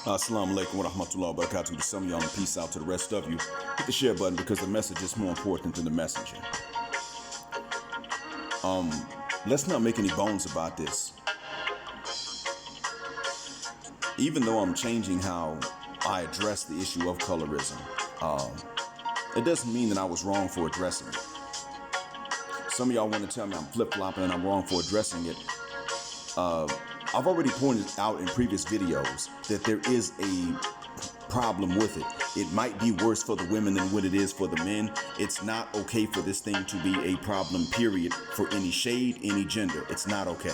Assalamu alaikum wa rahmatullahi wa barakatuh to some of y'all, and peace out to the rest of you. Hit the share button because the message is more important than the messenger. Let's not make any bones about this. Even though I'm changing how I address the issue of colorism, it doesn't mean that I was wrong for addressing it. Some of y'all want to tell me I'm flip-flopping and I'm wrong for addressing it. I've already pointed out in previous videos that there is a problem with it. It might be worse for the women than what it is for the men. It's not okay for this thing to be a problem, period, for any shade, any gender. It's not okay.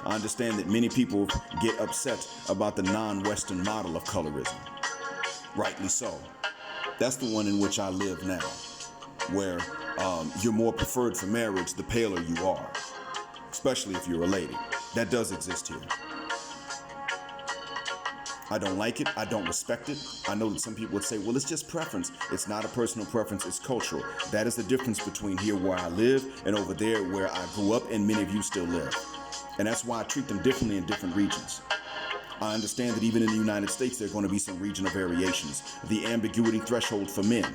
I understand that many people get upset about the non-Western model of colorism. Rightly so. That's the one in which I live now, where you're more preferred for marriage the paler you are, especially if you're a lady. That does exist here. I don't like it. I don't respect it. I know that some people would say, well, it's just preference. It's not a personal preference. It's cultural. That is the difference between here where I live and over there where I grew up and many of you still live. And that's why I treat them differently in different regions. I understand that even in the United States, there are going to be some regional variations. The ambiguity threshold for men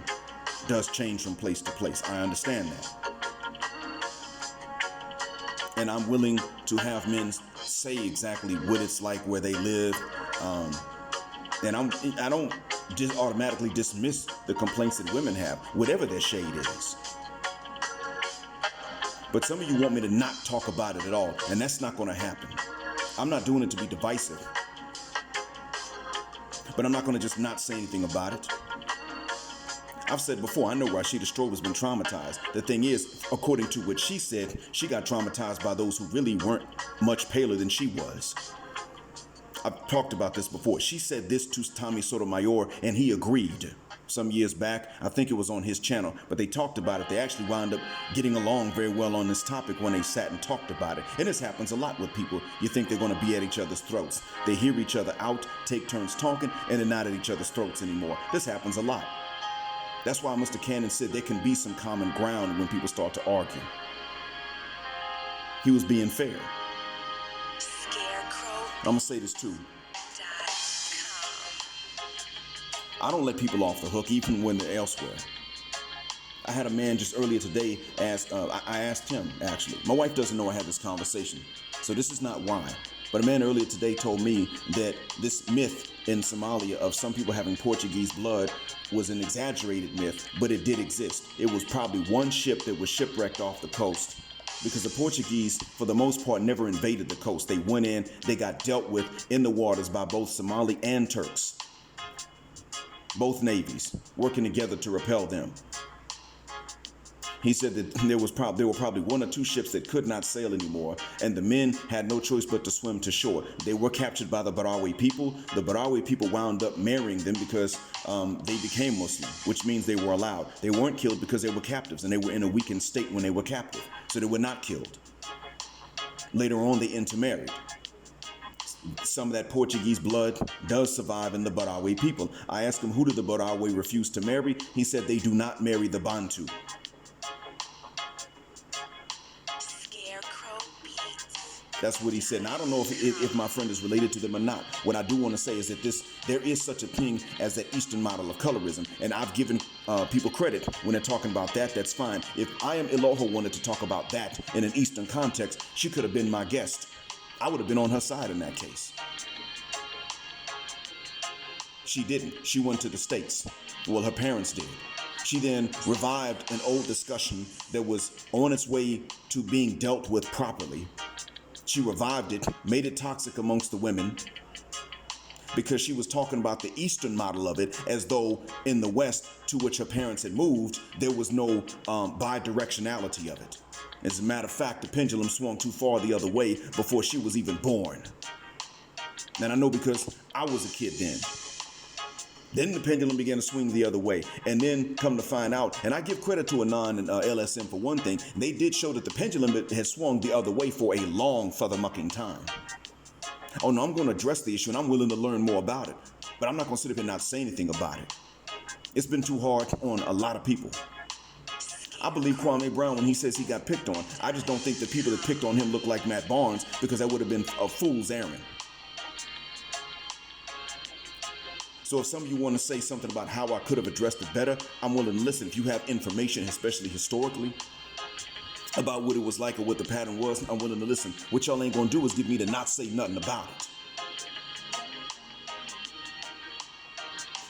does change from place to place. I understand that. And I'm willing to have men say exactly what it's like where they live. And I don't just automatically dismiss the complaints that women have, whatever their shade is. But some of you want me to not talk about it at all, and that's not going to happen. I'm not doing it to be divisive, but I'm not going to just not say anything about it. I've said before, I know Rashida Strobe has been traumatized. The thing is, according to what she said, she got traumatized by those who really weren't much paler than she was. I've talked about this before. She said this to Tommy Sotomayor, and he agreed. Some years back, I think it was on his channel, but they talked about it. They actually wound up getting along very well on this topic when they sat and talked about it. And this happens a lot with people. You think they're going to be at each other's throats. They hear each other out, take turns talking, and they're not at each other's throats anymore. This happens a lot. That's why Mr. Cannon said there can be some common ground when people start to argue. He was being fair. I'm going to say this too. I don't let people off the hook even when they're elsewhere. I had a man just earlier today I asked him, actually. My wife doesn't know I had this conversation, so this is not why. But a man earlier today told me that this myth in Somalia of some people having Portuguese blood was an exaggerated myth, but it did exist. It was probably one ship that was shipwrecked off the coast because the Portuguese, for the most part, never invaded the coast. They went in, they got dealt with in the waters by both Somali and Turks. Both navies working together to repel them. He said that there were probably one or two ships that could not sail anymore, and the men had no choice but to swim to shore. They were captured by the Barawi people. The Barawi people wound up marrying them because they became Muslim, which means they were allowed. They weren't killed because they were captives, and they were in a weakened state when they were captive, so they were not killed. Later on, they intermarried. Some of that Portuguese blood does survive in the Barawi people. I asked him, who do the Barawi refuse to marry? He said they do not marry the Bantu. That's what he said. Now, I don't know if my friend is related to them or not. What I do want to say is that there is such a thing as that Eastern model of colorism, and I've given people credit when they're talking about that. That's fine. If I Am Eloho wanted to talk about that in an Eastern context, she could have been my guest. I would have been on her side in that case. She didn't. She went to the States. Well, her parents did. She then revived an old discussion that was on its way to being dealt with properly. She revived it, made it toxic amongst the women, because she was talking about the Eastern model of it as though in the West, to which her parents had moved, there was no bi-directionality of it. As a matter of fact, the pendulum swung too far the other way before she was even born. And I know because I was a kid then. Then the pendulum began to swing the other way. And then come to find out, and I give credit to Anon and LSM for one thing, they did show that the pendulum had swung the other way for a long feather-mucking time. Oh no, I'm going to address the issue and I'm willing to learn more about it. But I'm not going to sit up here and not say anything about it. It's been too hard on a lot of people. I believe Kwame Brown when he says he got picked on. I just don't think the people that picked on him look like Matt Barnes, because that would have been a fool's errand. So if some of you want to say something about how I could have addressed it better, I'm willing to listen. If you have information, especially historically, about what it was like or what the pattern was, I'm willing to listen. What y'all ain't gonna do is get me to not say nothing about it.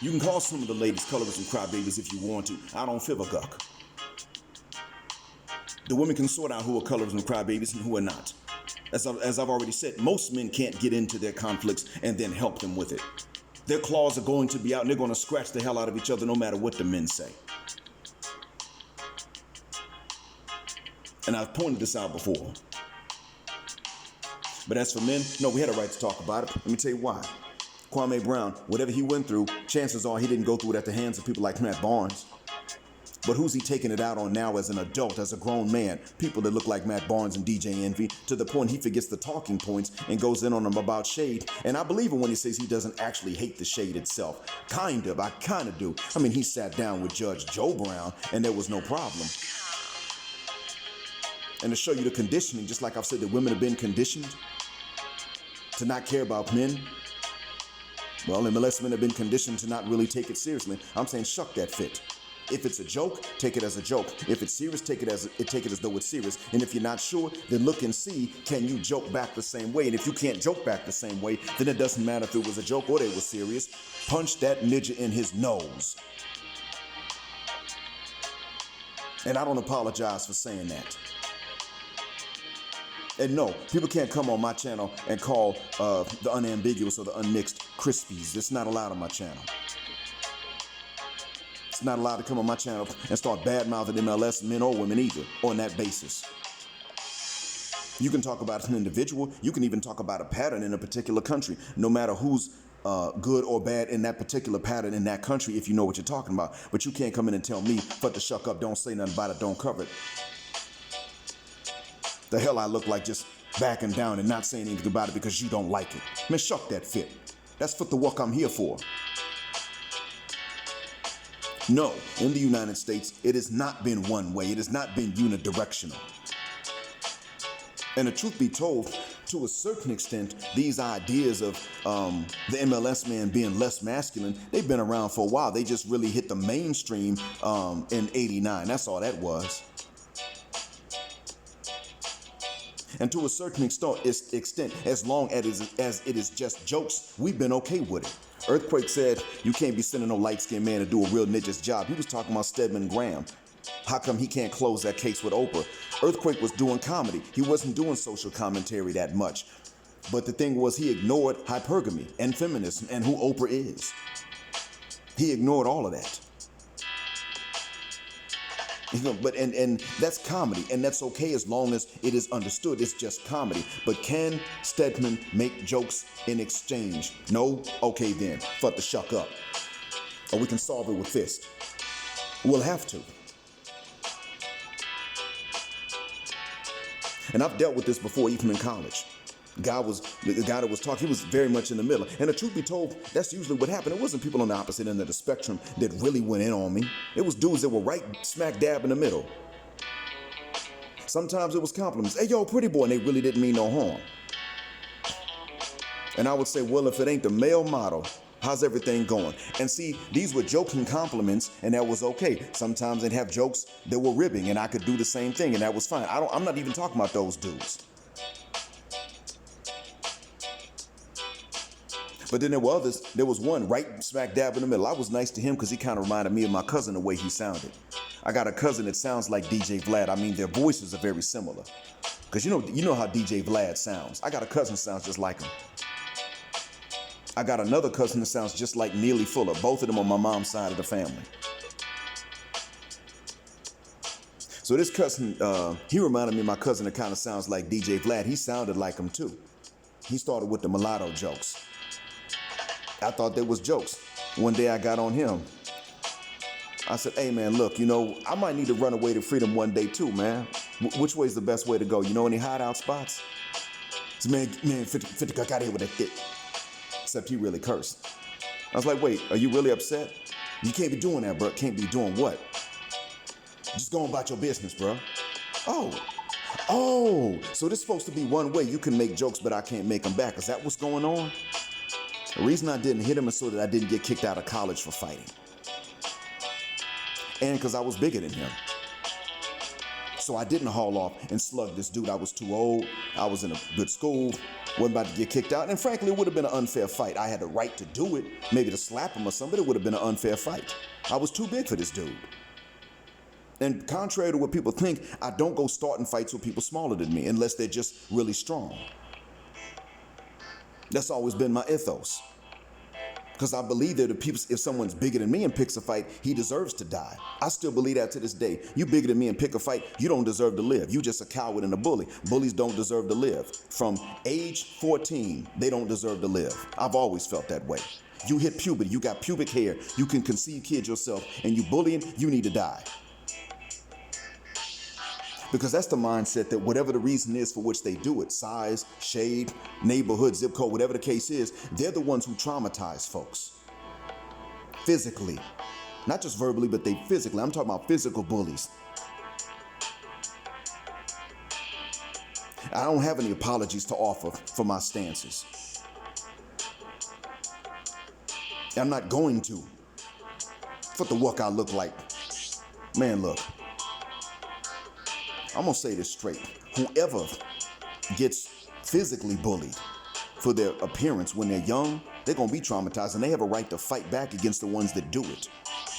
You can call some of the ladies colorism crybabies if you want to. I don't feel a guck. The women can sort out who are colorism crybabies and who are not. As I've already said, most men can't get into their conflicts and then help them with it. Their claws are going to be out and they're going to scratch the hell out of each other no matter what the men say. And I've pointed this out before. But as for men, no, we had a right to talk about it. Let me tell you why. Kwame Brown, whatever he went through, chances are he didn't go through it at the hands of people like Matt Barnes. But who's he taking it out on now as an adult, as a grown man? People that look like Matt Barnes and DJ Envy, to the point he forgets the talking points and goes in on them about shade. And I believe him when he says he doesn't actually hate the shade itself. I kind of do. I mean, he sat down with Judge Joe Brown and there was no problem. And to show you the conditioning, just like I've said that women have been conditioned to not care about men. Well, MLS men have been conditioned to not really take it seriously. I'm saying shuck that fit. If it's a joke, take it as a joke. If it's serious, take it as though it's serious. And if you're not sure, then look and see, can you joke back the same way? And if you can't joke back the same way, then it doesn't matter if it was a joke or they were serious. Punch that Nijja in his nose. And I don't apologize for saying that. And no, people can't come on my channel and call the unambiguous or the unmixed Crispies. It's not allowed on my channel. It's not allowed to come on my channel and start bad-mouthing MLS, men or women either, on that basis. You can talk about an individual. You can even talk about a pattern in a particular country, no matter who's good or bad in that particular pattern in that country, if you know what you're talking about. But you can't come in and tell me, "Fuck the shuck up, don't say nothing about it, don't cover it." The hell I look like just backing down and not saying anything about it because you don't like it. Man, shuck that fit. That's what the work I'm here for. No, in the United States, it has not been one way. It has not been unidirectional. And the truth be told, to a certain extent, these ideas of the MLS man being less masculine, they've been around for a while. They just really hit the mainstream in '89. That's all that was. And to a certain extent, as long as it is just jokes, we've been okay with it. Earthquake said, you can't be sending no light-skinned man to do a real Nijjas job. He was talking about Stedman Graham. How come he can't close that case with Oprah? Earthquake was doing comedy. He wasn't doing social commentary that much. But the thing was, he ignored hypergamy and feminism and who Oprah is. He ignored all of that. You know, but and that's comedy, and that's okay as long as it is understood. It's just comedy. But can Stedman make jokes in exchange? No? Okay then. Fuck the shuck up. Or we can solve it with fist. We'll have to. And I've dealt with this before, even in college. The guy that was talking, he was very much in the middle. And the truth be told, that's usually what happened. It wasn't people on the opposite end of the spectrum that really went in on me. It was dudes that were right smack dab in the middle. Sometimes it was compliments. Hey, yo, pretty boy, and they really didn't mean no harm. And I would say, well, if it ain't the male model, how's everything going? And see, these were joking compliments, and that was okay. Sometimes they'd have jokes that were ribbing, and I could do the same thing, and that was fine. I'm not even talking about those dudes. But then there were others. There was one right smack dab in the middle. I was nice to him because he kind of reminded me of my cousin the way he sounded. I got a cousin that sounds like DJ Vlad. I mean, their voices are very similar. Because you know how DJ Vlad sounds. I got a cousin that sounds just like him. I got another cousin that sounds just like Neely Fuller. Both of them on my mom's side of the family. So this cousin, he reminded me of my cousin that kind of sounds like DJ Vlad. He sounded like him too. He started with the mulatto jokes. I thought they was jokes. One day I got on him. I said, hey man, look, I might need to run away to freedom one day too, man. Which way is the best way to go? You know any hideout spots? I said, man, 50 got out of here with that dick. Except he really cursed. I was like, wait, are you really upset? You can't be doing that, bro. Can't be doing what? Just go about your business, bro. Oh, so this is supposed to be one way you can make jokes, but I can't make them back. Is that what's going on? The reason I didn't hit him is so that I didn't get kicked out of college for fighting. And because I was bigger than him. So I didn't haul off and slug this dude. I was too old. I was in a good school. Wasn't about to get kicked out. And frankly, it would have been an unfair fight. I had the right to do it. Maybe to slap him or something. It would have been an unfair fight. I was too big for this dude. And contrary to what people think, I don't go starting fights with people smaller than me unless they're just really strong. That's always been my ethos. Because I believe that if someone's bigger than me and picks a fight, he deserves to die. I still believe that to this day. You bigger than me and pick a fight, you don't deserve to live. You just a coward and a bully. Bullies don't deserve to live. From age 14, they don't deserve to live. I've always felt that way. You hit puberty, you got pubic hair, you can conceive kids yourself, and you bullying, you need to die. Because that's the mindset that whatever the reason is for which they do it, size, shade, neighborhood, zip code, whatever the case is, they're the ones who traumatize folks. Physically. Not just verbally, but they physically. I'm talking about physical bullies. I don't have any apologies to offer for my stances. I'm not going to. For the what I look like. Man, look. I'm going to say this straight. Whoever gets physically bullied for their appearance when they're young, they're going to be traumatized, and they have a right to fight back against the ones that do it.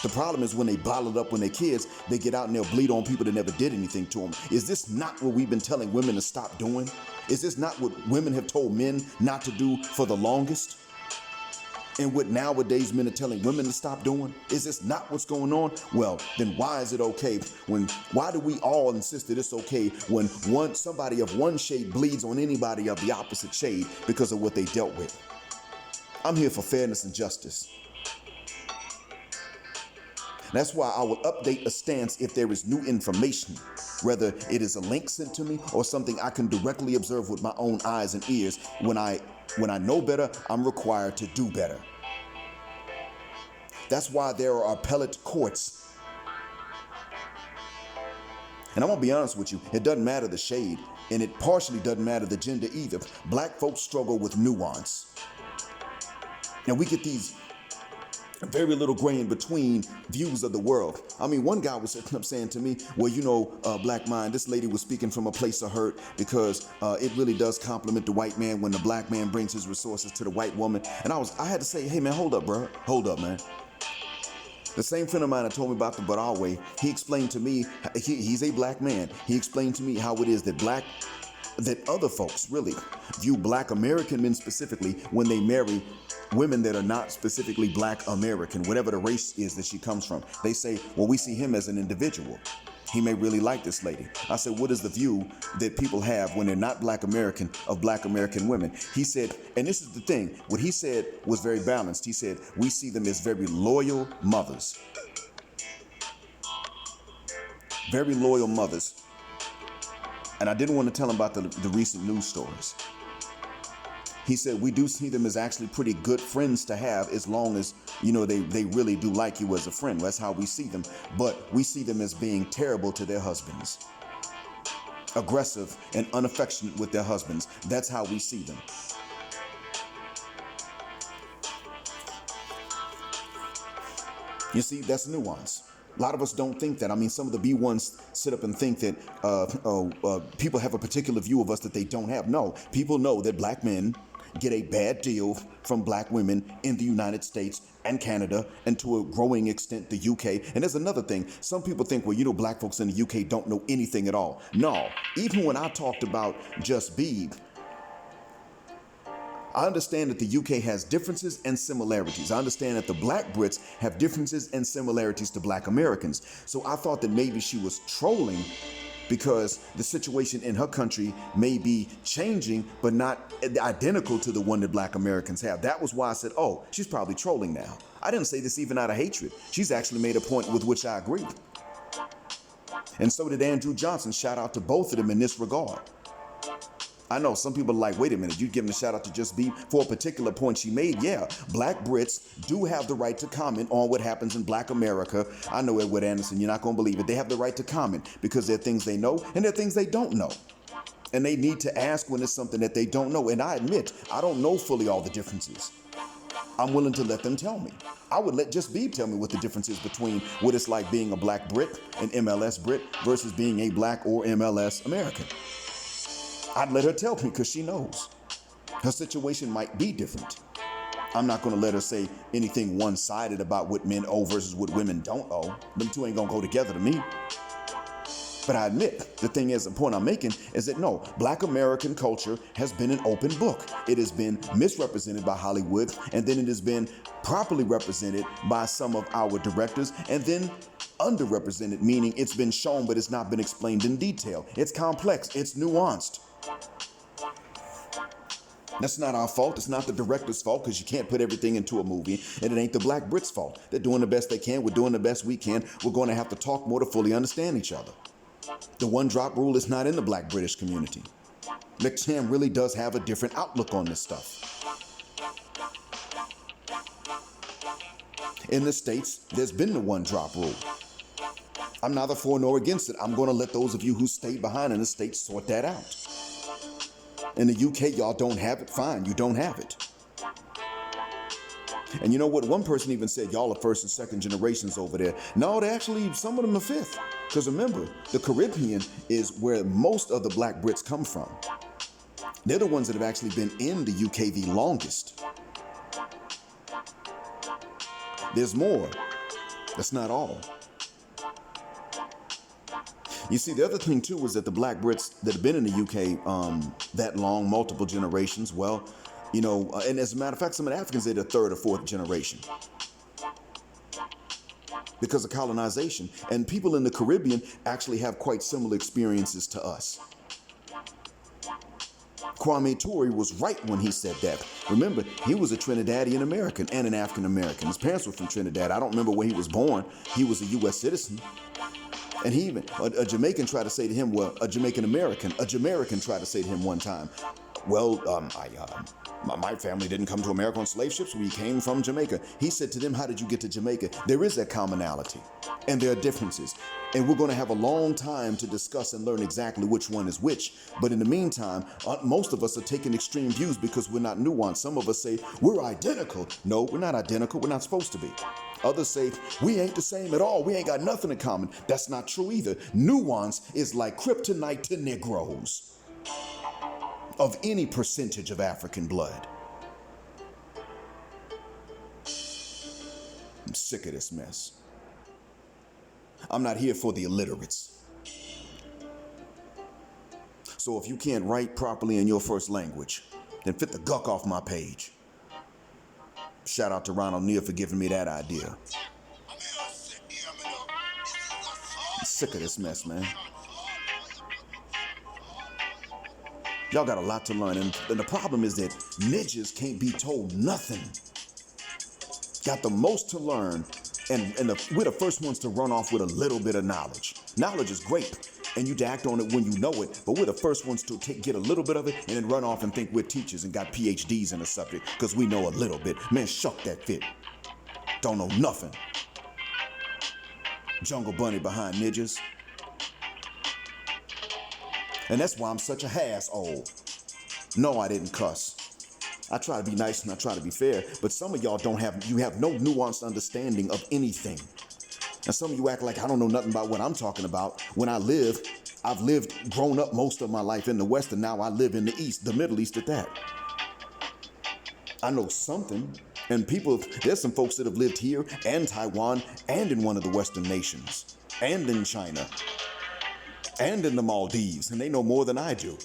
The problem is when they bottle it up when they're kids, they get out and they'll bleed on people that never did anything to them. Is this not what we've been telling women to stop doing? Is this not what women have told men not to do for the longest? And what nowadays men are telling women to stop doing? Is this not what's going on? Well, then why is it okay why do we all insist that it's okay when somebody of one shade bleeds on anybody of the opposite shade because of what they dealt with? I'm here for fairness and justice. That's why I will update a stance if there is new information, whether it is a link sent to me or something I can directly observe with my own eyes and ears. When I know better, I'm required to do better. That's why there are appellate courts. And I'm going to be honest with you, it doesn't matter the shade, and it partially doesn't matter the gender either. Black folks struggle with nuance. And we get these very little gray in between views of the world. I mean, one guy was sitting up saying to me, well, black mind, this lady was speaking from a place of hurt because it really does compliment the white man when the black man brings his resources to the white woman. And I had to say, hey man, hold up, bro. Hold up, man. The same friend of mine that told me about the Badal way, he explained to me, he's a black man. He explained to me how it is that other folks really view black American men specifically when they marry women that are not specifically black American, whatever the race is that she comes from. They say, well, we see him as an individual. He may really like this lady. I said, what is the view that people have when they're not black American of black American women? He said, and this is the thing, what he said was very balanced. He said, we see them as very loyal mothers. Very loyal mothers. And I didn't want to tell him about the recent news stories. He said, we do see them as actually pretty good friends to have as long as, they really do like you as a friend. That's how we see them. But we see them as being terrible to their husbands. Aggressive and unaffectionate with their husbands. That's how we see them. You see, that's nuance. A lot of us don't think that. I mean, some of the B1s sit up and think that people have a particular view of us that they don't have. No, people know that black men get a bad deal from black women in the United States and Canada, and to a growing extent, the UK. And there's another thing. Some people think, well, black folks in the UK don't know anything at all. No, even when I talked about Just Beeb, I understand that the UK has differences and similarities. I understand that the black Brits have differences and similarities to black Americans. So I thought that maybe she was trolling because the situation in her country may be changing, but not identical to the one that black Americans have. That was why I said, oh, she's probably trolling now. I didn't say this even out of hatred. She's actually made a point with which I agree. And so did Andrew Johnson. Shout out to both of them in this regard. I know some people are like, wait a minute, you giving a shout out to Just Be for a particular point she made. Yeah, black Brits do have the right to comment on what happens in black America. I know Edward Anderson, you're not going to believe it. They have the right to comment because there are things they know and there are things they don't know. And they need to ask when it's something that they don't know. And I admit, I don't know fully all the differences. I'm willing to let them tell me. I would let just Beeb tell me what the difference is between what it's like being a black Brit, an MLS Brit, versus being a black or MLS American. I'd let her tell me because she knows. Her situation might be different. I'm not going to let her say anything one-sided about what men owe versus what women don't owe. Them two ain't going to go together to me. But I admit, the thing is, the point I'm making is that no, black American culture has been an open book. It has been misrepresented by Hollywood, and then it has been properly represented by some of our directors, and then underrepresented, meaning it's been shown, but it's not been explained in detail. It's complex, it's nuanced. That's not our fault. It's not the director's fault because you can't put everything into a movie. And it ain't the black Brits' fault. They're doing the best they can. We're doing the best we can. We're going to have to talk more to fully understand each other. The one-drop rule is not in the black British community. McTam really does have a different outlook on this stuff. In the States, there's been the one-drop rule. I'm neither for nor against it. I'm going to let those of you who stayed behind in the States sort that out. In the UK, y'all don't have it. Fine, you don't have it. And you know what? One person even said, y'all are first and second generations over there. No, they actually, some of them are fifth. Because remember, the Caribbean is where most of the black Brits come from. They're the ones that have actually been in the UK the longest. There's more. That's not all. You see, the other thing, too, is that the black Brits that have been in the UK that long, multiple generations, well, you know, and as a matter of fact, some of the Africans, they're the third or fourth generation because of colonization. And people in the Caribbean actually have quite similar experiences to us. Kwame Ture was right when he said that. Remember, he was a Trinidadian American and an African American. His parents were from Trinidad. I don't remember where he was born. He was a U.S. citizen. And he even, a Jamaican tried to say to him, well, a Jamaican American tried to say to him one time, well, my family didn't come to America on slave ships. We came from Jamaica. He said to them, how did you get to Jamaica? There is that commonality, and there are differences. And we're going to have a long time to discuss and learn exactly which one is which. But in the meantime, most of us are taking extreme views because we're not nuanced. Some of us say, we're identical. No, we're not identical. We're not supposed to be. Others say, we ain't the same at all. We ain't got nothing in common. That's not true either. Nuance is like kryptonite to Negroes of any percentage of African blood. I'm sick of this mess. I'm not here for the illiterates. So if you can't write properly in your first language, then fit the guck off my page. Shout out to Ron O'Neill for giving me that idea. I'm sick of this mess, man. Y'all got a lot to learn, and the problem is that Nijjas can't be told nothing. Got the most to learn, and we're the first ones to run off with a little bit of knowledge. Knowledge is great, and you act on it when you know it, but we're the first ones to get a little bit of it and then run off and think we're teachers and got PhDs in the subject because we know a little bit. Man, shuck that fit. Don't know nothing. Jungle Bunny behind Nijjas. And that's why I'm such a hass-hole. No, I didn't cuss. I try to be nice and I try to be fair, but some of y'all you have no nuanced understanding of anything. And some of you act like I don't know nothing about what I'm talking about. When I've grown up most of my life in the West, and now I live in the East, the Middle East at that. I know something, and there's some folks that have lived here and Taiwan and in one of the Western nations and in China and in the Maldives, and they know more than I do.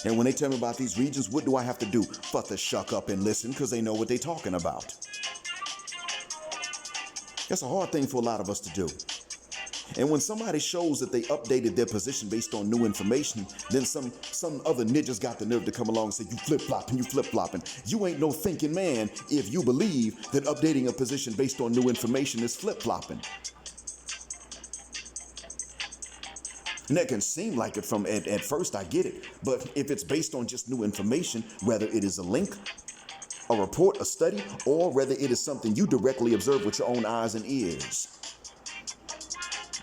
And when they tell me about these regions, what do I have to do? But to shuck up and listen, because they know what they're talking about. That's a hard thing for a lot of us to do. And when somebody shows that they updated their position based on new information, then some other Nijjas got the nerve to come along and say, you flip-flopping. You ain't no thinking man if you believe that updating a position based on new information is flip-flopping. And that can seem like it from at first, I get it. But if it's based on just new information, whether it is a link, a report, a study, or whether it is something you directly observe with your own eyes and ears,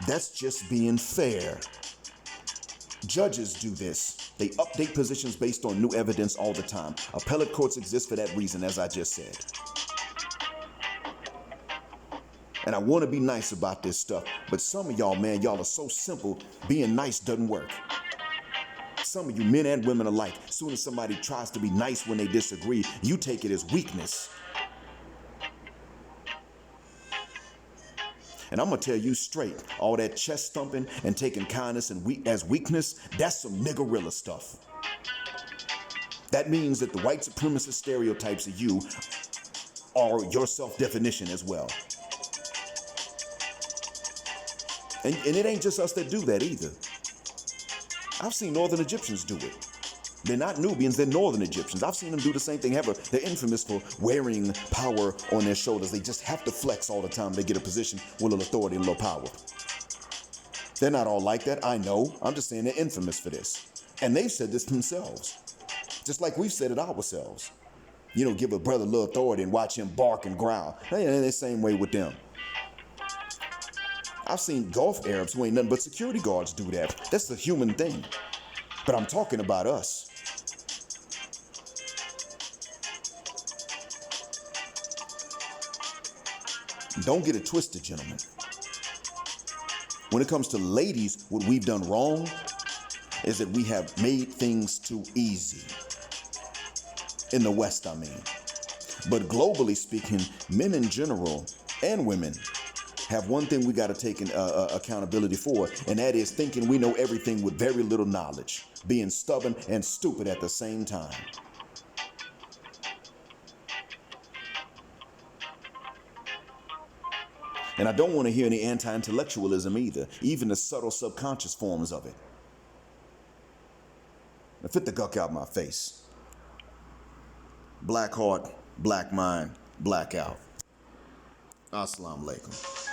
that's just being fair. Judges do this. They update positions based on new evidence all the time. Appellate courts exist for that reason, as I just said. And I want to be nice about this stuff, but some of y'all, man, y'all are so simple, being nice doesn't work. Some of you, men and women alike, as soon as somebody tries to be nice when they disagree, you take it as weakness. And I'm going to tell you straight, all that chest thumping and taking kindness and as weakness, that's some niggerilla stuff. That means that the white supremacist stereotypes of you are your self-definition as well. And it ain't just us that do that either. I've seen Northern Egyptians do it. They're not Nubians, they're Northern Egyptians. I've seen them do the same thing. They're infamous for wearing power on their shoulders. They just have to flex all the time. They get a position with a little authority and a little power. They're not all like that, I know. I'm just saying they're infamous for this. And they've said this themselves. Just like we've said it ourselves. You know, give a brother a little authority and watch him bark and growl. They're the same way with them. I've seen Gulf Arabs who ain't nothing but security guards do that. That's a human thing. But I'm talking about us. Don't get it twisted, gentlemen. When it comes to ladies, what we've done wrong is that we have made things too easy. In the West, I mean. But globally speaking, men in general and women have one thing we got to take accountability for, and that is thinking we know everything with very little knowledge, being stubborn and stupid at the same time. And I don't want to hear any anti-intellectualism either, even the subtle subconscious forms of it. Now fit the guck out my face. Black heart, black mind, blackout. Assalamu alaikum.